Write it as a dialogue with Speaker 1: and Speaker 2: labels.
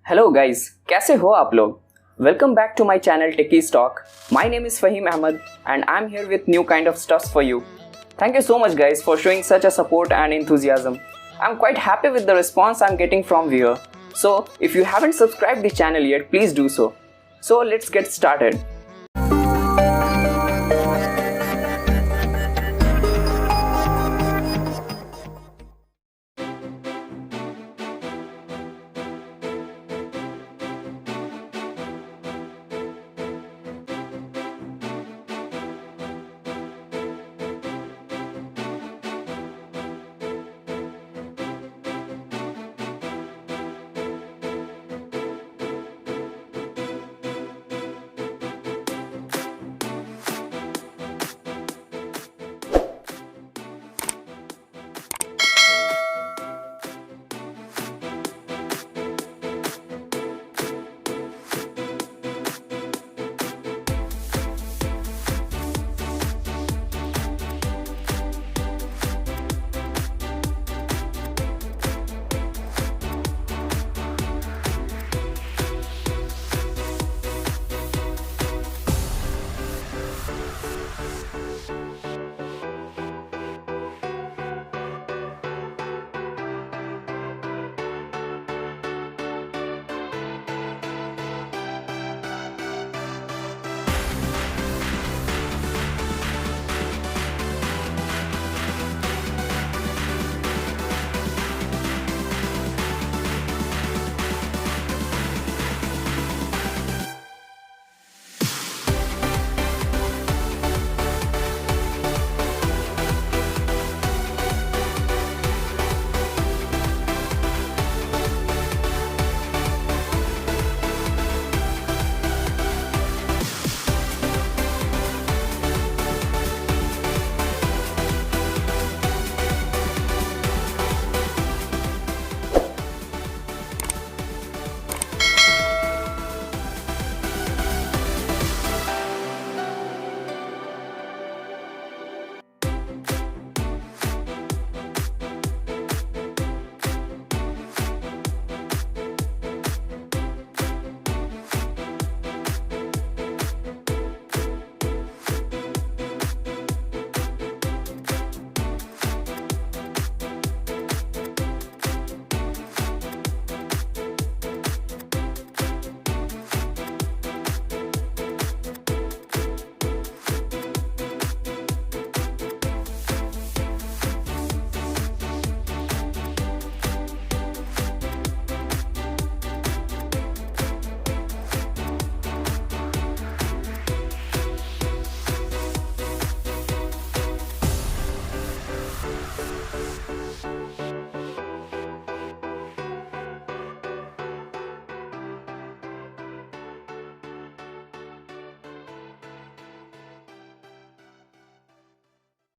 Speaker 1: Hello guys, कैसे हो आप लोग? Welcome back to my channel Techies Talk. My name is Faheem Ahmed and I'm here with new kind of stuff for you. Thank you so much guys for showing such a support and enthusiasm. I'm quite happy with the response I'm getting from viewer. So if you haven't subscribed the channel yet, please do so. So let's get started.